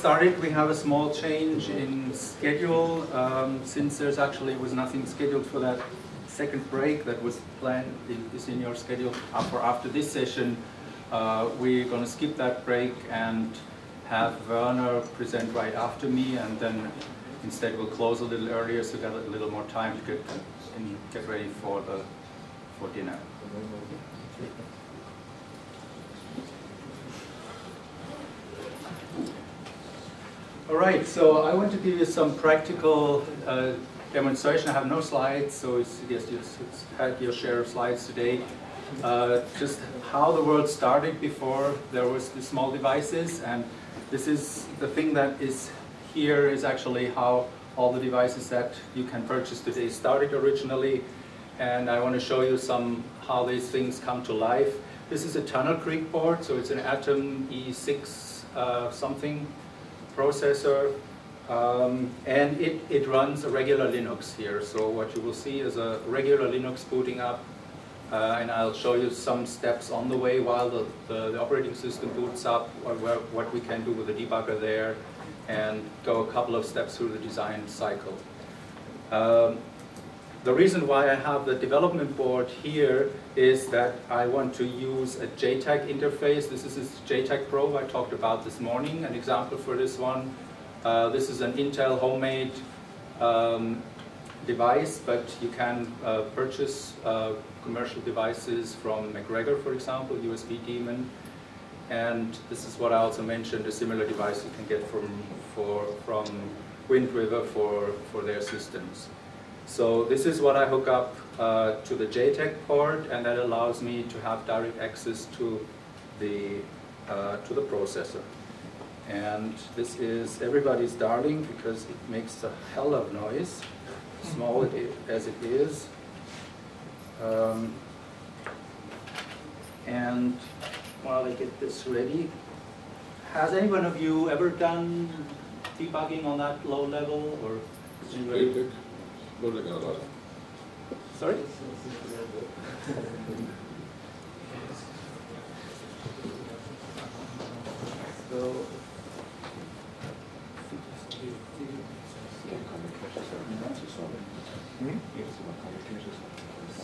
started, we have a small change in schedule. Since there's actually was nothing scheduled for that second break that was planned, is in your schedule for after this session, we're going to skip that break and have Werner present right after me, and then instead we'll close a little earlier so get a little more time to get ready for dinner. All right, so I want to give you some practical demonstration. I have no slides, so it's had your share of slides today. Just how the world started before there was the small devices, and this is the thing that is here is actually how all the devices that you can purchase today started originally. And I want to show you how these things come to life. This is a Tunnel Creek board, so it's an Atom E6 something processor, and it runs a regular Linux here. So what you will see is a regular Linux booting up, and I'll show you some steps on the way while the operating system boots up, what we can do with the debugger there, and go a couple of steps through the design cycle. The reason why I have the development board here is that I want to use a JTAG interface. This is this JTAG probe I talked about this morning, an example for this one. This is an Intel homemade device, but you can purchase commercial devices from McGregor, for example, USB Demon. And this is what I also mentioned, a similar device you can get from Wind River for their systems. So this is what I hook up to the JTAG port, and that allows me to have direct access to the processor. And this is everybody's darling because it makes a hell of noise, small as it is. And while I get this ready, has any one of you ever done debugging on that low level, or? Sorry?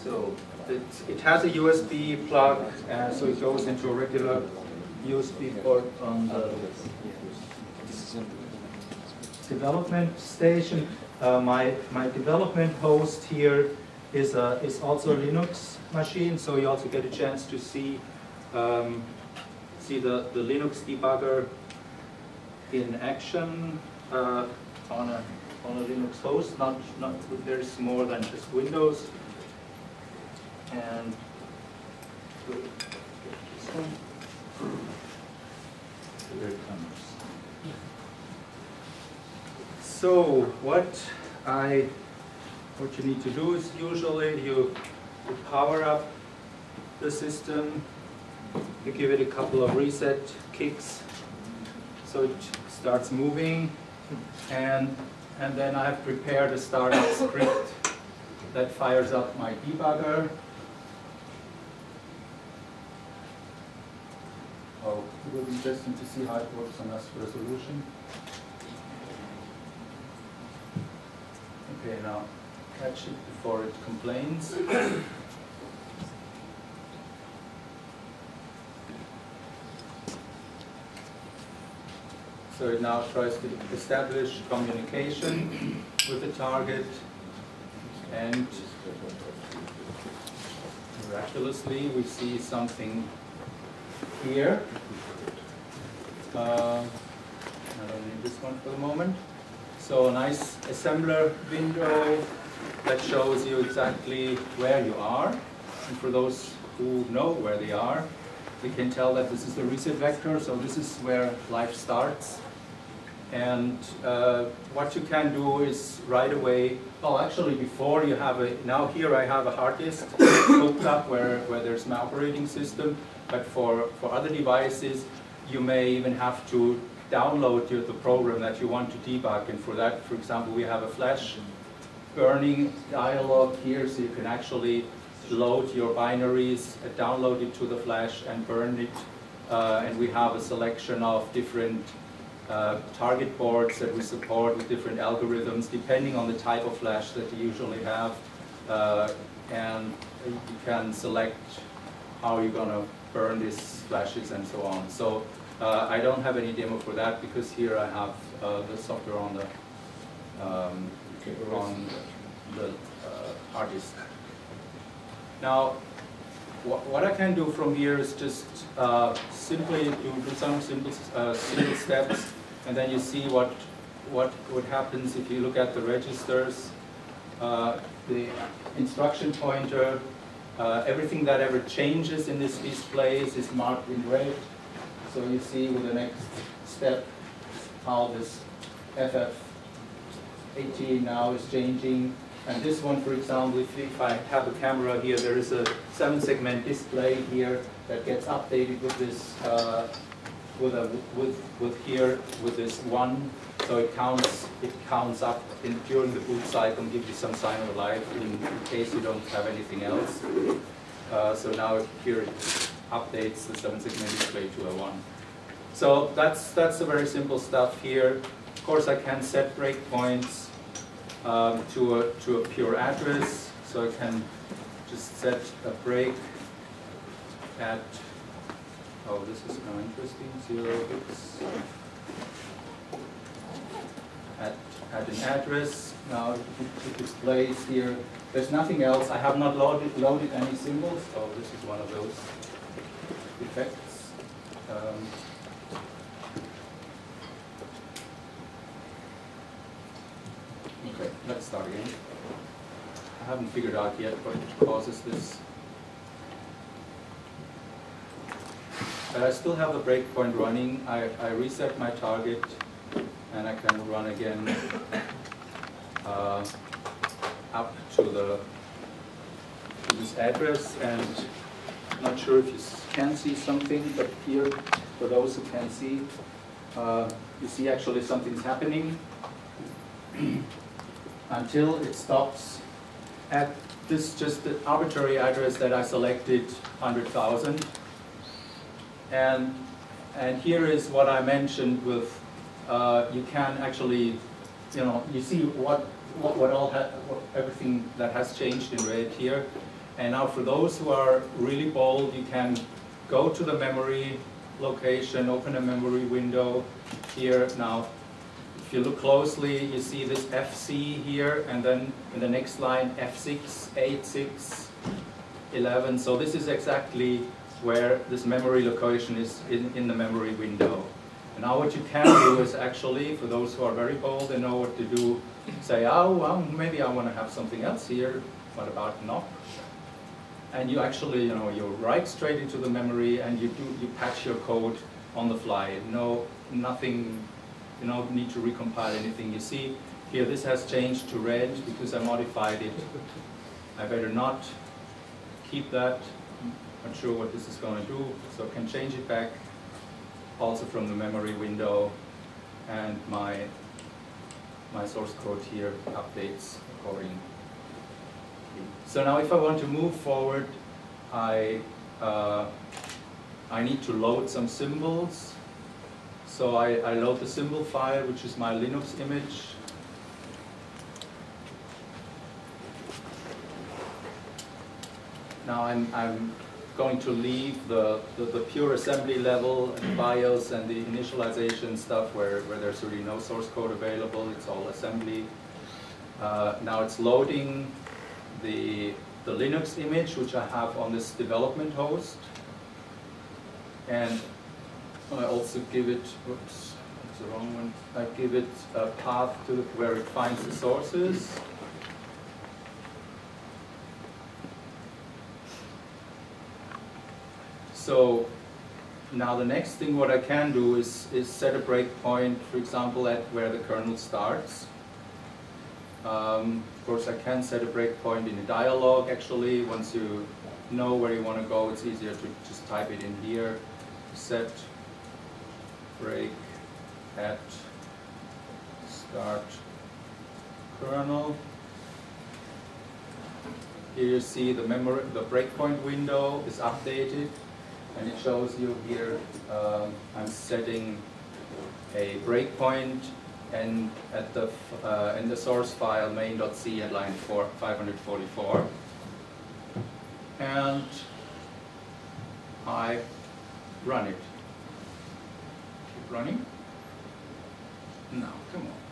So it has a USB plug, so it goes into a regular USB port on the development station. My development host here is also a Linux machine, so you also get a chance to see the Linux debugger in action on a Linux host. Not there's more than just Windows. And this one. Here it comes. So what you need to do is usually you power up the system, you give it a couple of reset kicks so it starts moving, and then I have prepared a startup script that fires up my debugger. Oh, it will be interesting to see how it works on this resolution. Okay, now catch it before it complains. So it now tries to establish communication with the target, and miraculously we see something here. I don't need this one for the moment. So a nice assembler window that shows you exactly where you are. And for those who know where they are, we can tell that this is the reset vector, so this is where life starts. And what you can do is right away, well actually before you have now here I have a hard disk hooked up where there's my operating system, but for other devices you may even have to download the program that you want to debug, and for that, for example, we have a flash burning dialog here, so you can actually load your binaries, download it to the flash and burn it, and we have a selection of different target boards that we support with different algorithms depending on the type of flash that you usually have, and you can select how you're going to burn these flashes and so on. So I don't have any demo for that because here I have the software on the hard disk. Now, what I can do from here is just simply do some simple single steps, and then you see what happens if you look at the registers, the instruction pointer, everything that ever changes in this displays is marked in red. So you see with the next step how this FF18 now is changing. And this one, for example, if I have a camera here, there is a 7-segment display here that gets updated with this, with this 1. So it counts up during the boot cycle and gives you some sign of life in case you don't have anything else. So now here it updates the 7-segment display to a 1. So that's the very simple stuff here. Of course, I can set breakpoints to a pure address, so I can just set a break at, oh, this is now interesting, 0 bits at an address. Now it displays here. There's nothing else. I have not loaded any symbols. Oh, this is one of those effects. Okay, let's start again. I haven't figured out yet what causes this. I still have the breakpoint running. I reset my target, and I can run again up to this address. And I'm not sure if you can see something, but here, for those who can see, you see actually something's happening until it stops at this just the arbitrary address that I selected, 100,000. And here is what I mentioned with you can actually, you see what everything that has changed in red here. And now for those who are really bold, you can go to the memory location, open a memory window here. Now, if you look closely, you see this FC here, and then in the next line, F6, 8, 6, 11. So this is exactly where this memory location is in the memory window. And now what you can do is actually, for those who are very bold and know what to do, say, oh, well, maybe I want to have something else here. What about NOC? And you actually, you write straight into the memory, and you patch your code on the fly. Nothing. You don't need to recompile anything. You see here, this has changed to red because I modified it. I better not keep that. Not sure what this is going to do, so I can change it back also from the memory window, and my source code here updates accordingly. So now if I want to move forward, I need to load some symbols. So I load the symbol file, which is my Linux image. Now I'm going to leave the pure assembly level and BIOS and the initialization stuff where there's really no source code available. It's all assembly. Now it's loading the Linux image, which I have on this development host. And I also give it, oops, that's the wrong one. I give it a path to where it finds the sources. So now the next thing what I can do is set a breakpoint, for example, at where the kernel starts. Of course, I can set a breakpoint in a dialog. Actually, once you know where you want to go, it's easier to just type it in here. Set break at start kernel. Here you see the breakpoint window is updated, and it shows you here I'm setting a breakpoint and at the in the source file main.c at line 544, and I run it. Keep running. No, come on.